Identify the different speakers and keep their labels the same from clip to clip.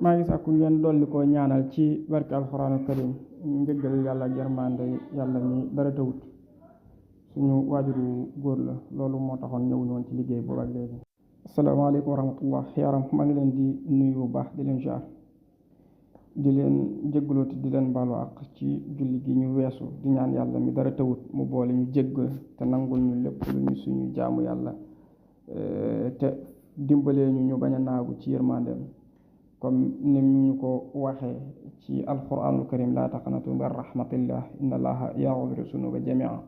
Speaker 1: maa ngi sàkku ngeen dolli ko ñaanal ci barke alxuraanul karim njëggal yàlla ak yërmande yàlla mi dara tawut suñu waajuru góor la loolu moo taxoon ñëwuñu woon ci liggéey boobu ak léegi. asalaamaaleykum wa rahmatullah yaaram maa ngi leen di nuyu bu baax di leen jaar di leen jéggalooti di leen baalu àq ci julli gi ñu weesu di ñaan yàlla mi dara tawut mu boole ñu jéggal te nangul ñu lépp lu ñu suñu jaamu yàlla te dimbalee ñu bañ a naagu ci yërmandeem comme ni ñu ko waxee ci alquranul karim laa taqnatu min rahmatillah inna allaha yaghfiru zunuba jami'a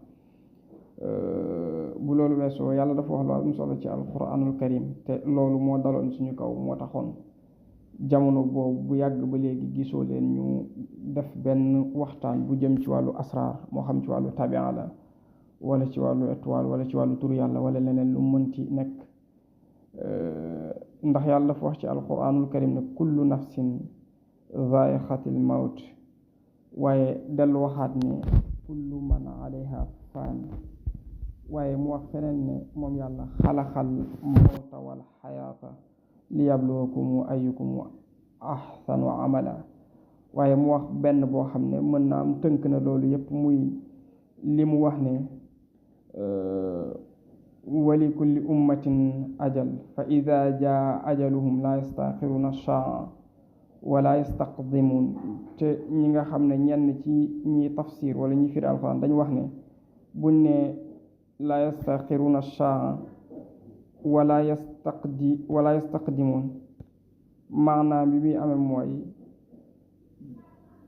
Speaker 1: bu loolu weesoo yàlla dafa wax lu am solo ci alquranul karim te loolu moo daloon suñu kaw moo taxoon jamono boobu bu yàgg ba léegi gisoo leen ñu def benn waxtaan bu jëm ci wàllu asraar moo xam ci wàllu tabia la wala ci wàllu étoile wala ci wàllu tur yàlla wala leneen lu mënti nekk ndax yàlla dafa wax ci alquranul karim ne kullu nafsin zaiqatil mawt waaye dellu waxaat ne kullu man alayha fan waaye mu wax feneen ne moom yàlla xalaxal mawta wal xayaata li yabluwakum ayyukum ahsanu amala waaye mu wax benn boo xam ne mën na am tënk na loolu yépp muy li mu wax ne wali kulli ummatin ajal fa ida jaa ajaluhum la yastaxiruna saa wala yastaqdimun te ñi nga xam ne ñenn ci ñi tafsir wala ñi firi alquran dañu wax ne buñ ne la yastaxiruna saa wala yastaqdimun maanaam bi muy amee mooy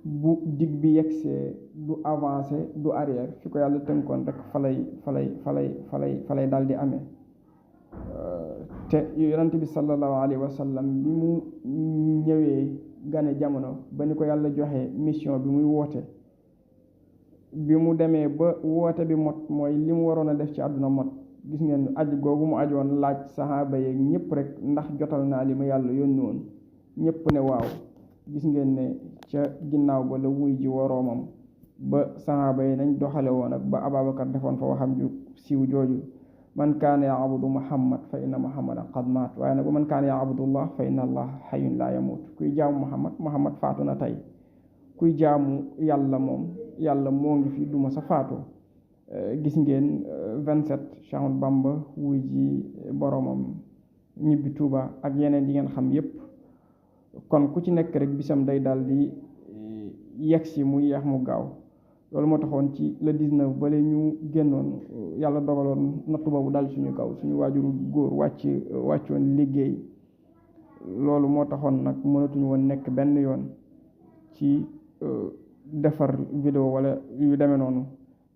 Speaker 1: bu dig bi yegsee du avancé du arrière fi ko yàlla tënkoon rek falay daal di amee te yonent bi sallallahu alayhi wa sallam bi mu ñëwee gane jamono ba ni ko yàlla joxe mission bi muy woote bi mu demee ba woote bi mot mooy li mu waroon a def ci àdduna mot gis ngeen aj googu mu ajoon laaj saxaaba yeeg ñëpp rek ndax jotal naa li ma yàlla yónni woon ñëpp ne waaw gis ngeen ne ca ginnaaw ba la wuy ji woroomam ba saxaaba yi nañ doxale woon ak ba Ababacar defoon fa waxam ju siiw jooju man kaana ya'budu muhammad fa inna muhammadan qad maat waaye nag ba man kaana ya'budullah fa inna allah hayyun laa yamut kuy jaamu muhammad faatu na tey kuy jaamu yàlla moom yàlla moo ngi fi duma sa faatu gis ngeen 27 Cheikh Ahmadou Bamba wuy ji boromam ñibbi Tuuba ak yeneen yi ngeen xam yépp kon ku ci nekk rek bisam day daal di yegsi mu yeex mu gaaw loolu moo taxoon ci le 19 bale ñu génnoon yàlla dogaloon nattu boobu dal suñu kaw suñu waajuru góor wàccoon liggéey loolu moo taxoon nag mënatuñu woon nekk benn yoon ci defar vidéo wala yu demee noonu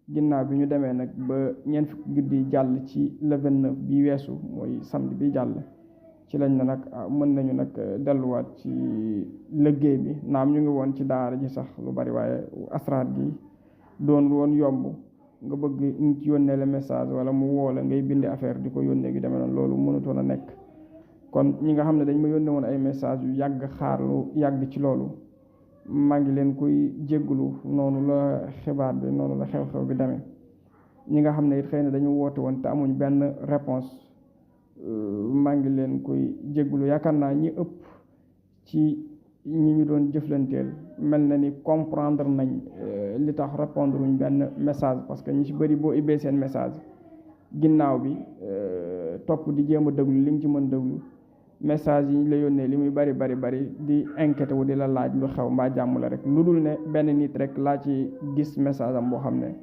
Speaker 1: ginnaaw bi ñu demee nag ba ñeent fukki guddi jàll ci le 29 bi weesu mooy samedi bi jàll ci lañ na nag mën nañu nag delluwaat ci liggéey bi naam ñu ngi woon ci daara ji sax lu bari waaye asraar gi doon woon yomb nga bëgg nit yónnee la message wala mu woo la ngay bindi affaire di ko yónnee gi demee noonu loolu mënutoon a nekk kon ñi nga xam ne dañ ma yónnee woon ay message yu yàgg xaar lu yàgg ci loolu maa ngi leen koy jéggulu noonu la xibaar bi noonu la xew-xew bi demee ñi nga xam ne it xëy na dañu woote woon te amuñ benn réponse maa ngi leen koy jéggulu yaakaar naa ñi ëpp ci ñi ñu doon jëflanteel mel na ni comprendre nañ li tax répondre wuñ benn message parce que ñi ci bëri boo ibbee seen message ginnaaw bi topp di jéem a déglu li nga ci mën déglu message yi ñu la yónnee li muy bari di inquiété wu di la laaj lu xew mbaa jàmm la rek lu dul ne benn nit rek laa ci gis message am boo xam ne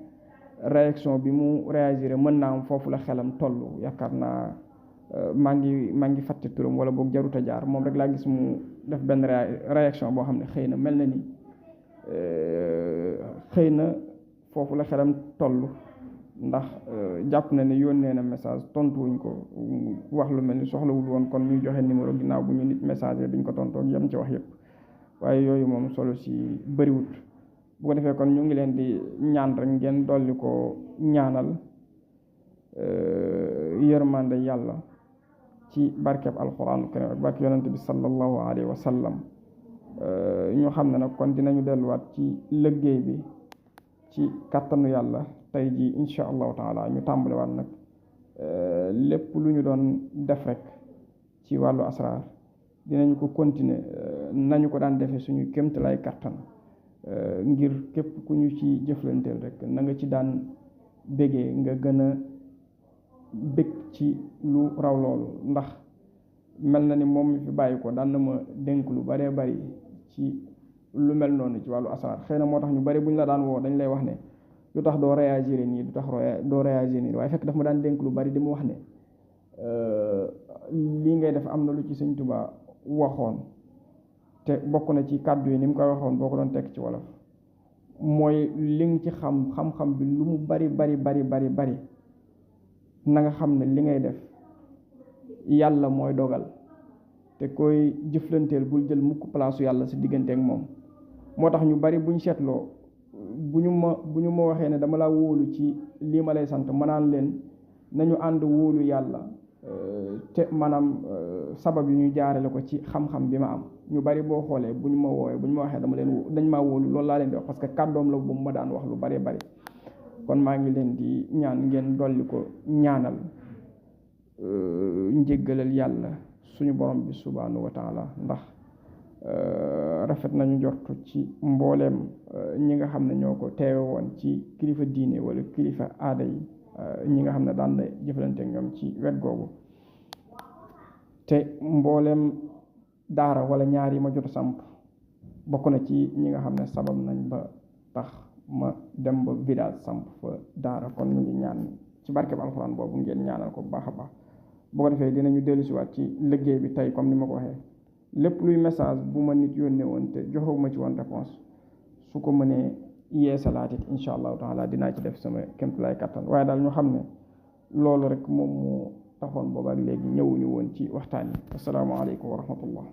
Speaker 1: réaction bi mu réagir mën naa am foofu la xelam toll yaakaar naa maa ngi fàtte turam wala boog jaruta jaar moom rek laa gis mu def benn réaction boo xam ne xëy na mel na ni xëy na foofu la xelam toll ndax jàpp na ne yónnee na message tontuwuñ ko wax lu mel ni soxlawul woon kon ñuy joxe numéro ginnaaw bu ñu nit message duñ ko tontoog yem ci wax yëpp waaye yooyu moom solo si bëriwut bu ko defee kon ñu ngi leen di ñaan rek ngeen dolli ko ñaanal yërmande yàlla ci barkeb alxuraanu karim ak barke yonante bi sallallahu alayhi wa sallam ñu xam ne nag kon dinañu delluwaat ci liggéey bi ci kàttanu yàlla tey ji insha allahu taala ñu tàmbaliwaat nag lépp lu ñu doon def rek ci wàllu asraar dinañu ko continuer nañu ko daan defee suñu kéemtalaay kattan ngir képp ku ñu ci jëflanteel rek na nga ci daan bégee nga gën a bég ci lu raw loolu, ndax mel na ni moom mi fi bàyyi ko daan na ma dénk lu baree bari ci lu mel noonu ci wàllu asraar. xëy na moo tax ñu bari bu ñu la daan woo dañ lay wax ne lu tax doo réagir nii, lu tax doo réagir nii, waaye fekk daf ma daan dénk lu bari di mu wax ne lii ngay def am na lu ci Sëñ Tuubaa waxoon, te bokk na ci kàddu yi ni mu koy waxoon boo ko doon tekk ci wolof mooy li nga ci xam-xam bi lu mu bari na nga xam ne li ngay def yàlla mooy dogal, te koy jëflanteel bul jël mukk palaasu yàlla sa diggante ak moom. moo tax ñu bari buñ seetloo bu ñu ma waxee ne dama laa wóolu ci lii ma lay sant ma naan leen nañu ànd wóolu yàlla, te maanaam sabab yi ñu jaarale ko ci xam-xam bi ma am. ñu bari boo xoolee bu ñu ma waxee dañ maa wóolu, loolu laa leen di wax parce que kàddoom la bu ma daan wax lu bari. kon maa ngi leen di ñaan ngeen dolli ko ñaanal njéggalal yàlla suñu borom bi subhanahu wa taala, ndax rafet nañu njortu ci mbooleem ñi nga xam ne ñoo ko teewe woon ci kilifa diine wala kilifa aada yi, ñi nga xam ne daan na jëflante ak ñoom ci wet googu. te mbooleem daara wala ñaar yi ma jot a samp bokk na ci ñi nga xam ne sabab nañ ba tax ma dem ba village samp fa daara. kon ñu ngi ñaan ci barkeb alxuraan boobu ngeen ñaanal ko bu baax a baax. boo ko defee dinañu dellusiwaat ci liggéey bi tey comme ni ma ko waxee, lépp luy message bu ma nit yónnee woon te joxewuma ci woon réponse su ko mënee yeesalaat it incha allahu taala dinaa ci def sama kéemtulaay kattan. waaye daal ñu xam ne loolu rek moom moo taxoon booba ak léegi ñëwuñu woon ci waxtaan yi. asalaamaaleykum wa rahmatullah.